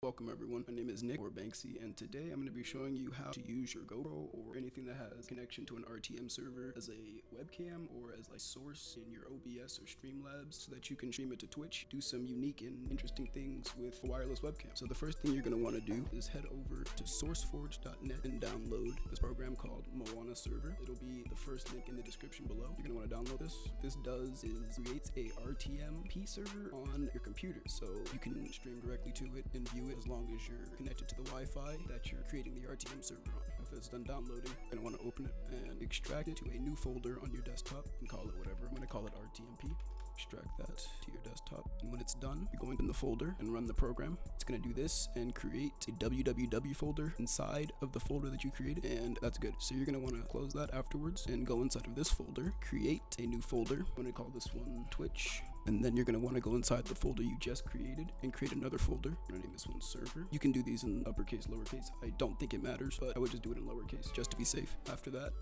Welcome everyone, my name is Nick or Banksy, and today I'm going to be showing you how to use your GoPro or anything that has connection to an RTM server as a webcam or as a source in your OBS or Streamlabs so that you can stream it to Twitch, do some unique and interesting things with a wireless webcam. So the first thing you're going to want to do is head over to sourceforge.net and download this program called Moana Server. It'll be the first link in the description below. You're going to want to download this. What this does is creates a RTMP server on your computer, so you can stream directly to it and view it as long as you're connected to the Wi-Fi that you're creating the RTM server on. After it's done downloading, you're going to want to open it and extract it to a new folder on your desktop and call it whatever. I'm going to call it RTMP. Extract that to your desktop, and when it's done, you're going in the folder and run the program. It's going to do this and create a www folder inside of the folder that you created, and that's good. So you're going to want to close that afterwards and go inside of this folder, create a new folder. I'm going to call this one Twitch, and then you're going to want to go inside the folder you just created and create another folder. I'm going to name this one server. You can do these in uppercase, lowercase. I don't think it matters, but I would just do it in lowercase just to be safe. After that,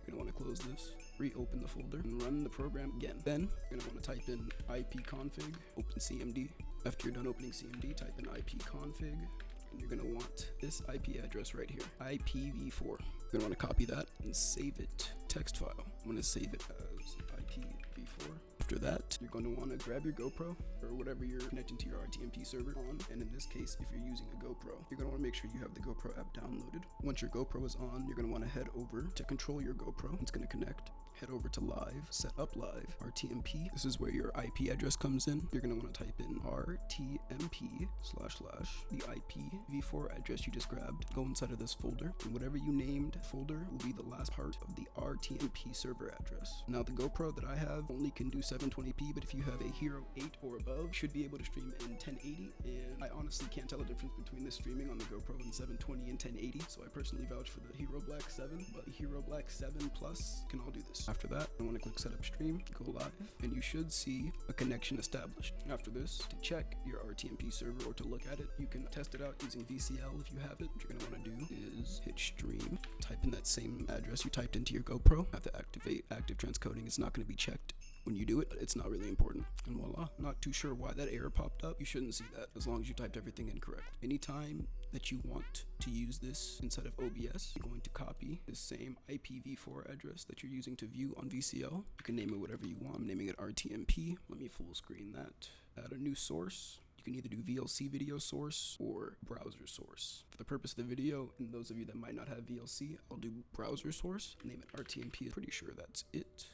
you're going to want to close this, reopen the folder, and run the program again. Then you're going to want to type in ipconfig, open CMD. After you're done opening CMD, type in ipconfig, and you're going to want this IP address right here, IPv4. You're going to want to copy that and save it text file. I'm going to save it as IPv4. After that, you're going to want to grab your GoPro or whatever you're connecting to your RTMP server on, and in this case, if you're using a GoPro, you're going to want to make sure you have the GoPro app downloaded. Once your GoPro is on, you're going to want to head over to control your GoPro. It's going to connect. Head over to live, set up live, RTMP. This is where your IP address comes in. You're going to want to type in RTMP / the IPv4 address you just grabbed. Go inside of this folder, and whatever you named folder will be the last part of the RTMP server address. Now the GoPro that I have only can do 720p, but if you have a Hero 8 or above, you should be able to stream in 1080, and I honestly can't tell the difference between this streaming on the GoPro in 720 and 1080, so I personally vouch for the Hero Black 7, but the Hero Black 7 Plus can all do this. After that, I want to click setup stream, go live, and you should see a connection established. After this, to check your RTMP server or to look at it, you can test it out using VCL if you have it. What you're going to want to do is hit stream, type in that same address you typed into your GoPro. Have to activate active transcoding. It's not going to be checked when you do it, but it's not really important. And voila, not too sure why that error popped up. You shouldn't see that as long as you typed everything in correct. Anytime that you want to use this inside of OBS, you're going to copy the same IPv4 address that you're using to view on VCL. You can name it whatever you want. I'm naming it RTMP. Let me full screen that. Add a new source. You can either do VLC video source or browser source. For the purpose of the video, and those of you that might not have VLC, I'll do browser source. Name it RTMP. Pretty sure that's it.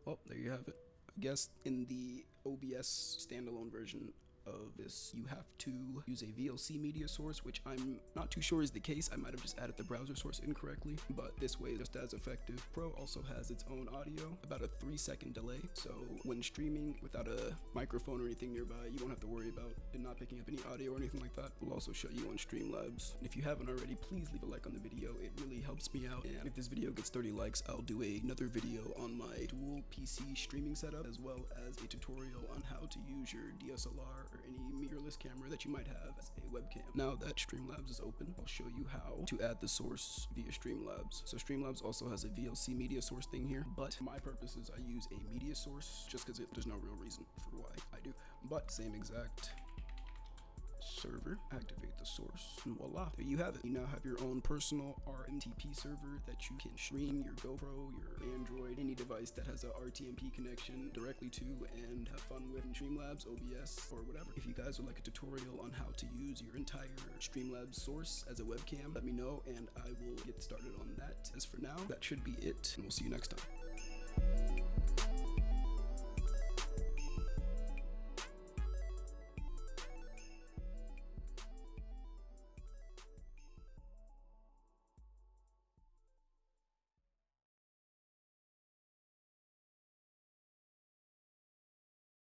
Well, there you have it. I guess in the OBS standalone version of this, you have to use a VLC media source, which I'm not too sure is the case. I might have just added the browser source incorrectly, but this way just as effective. Pro also has its own audio, about a 3-second delay, so when streaming without a microphone or anything nearby, you won't have to worry about it not picking up any audio or anything like that. We'll also show you on Streamlabs, and if you haven't already, please leave a like on the video. It really helps me out, and if this video gets 30 likes, I'll do another video on my dual PC streaming setup, as well as a tutorial on how to use your DSLR or any mirrorless camera that you might have as a webcam. Now that Streamlabs is open, I'll show you how to add the source via Streamlabs. So Streamlabs also has a VLC media source thing here, but for my purposes, I use a media source just because there's no real reason for why I do. But same exact server, activate the source, and voila, there you have it. You now have your own personal RTMP server that you can stream your GoPro, your Android, any device that has a RTMP connection directly to and have fun with in Streamlabs, OBS, or whatever. If you guys would like a tutorial on how to use your entire Streamlabs source as a webcam, let me know and I will get started on that. As for now, that should be it, and we'll see you next time.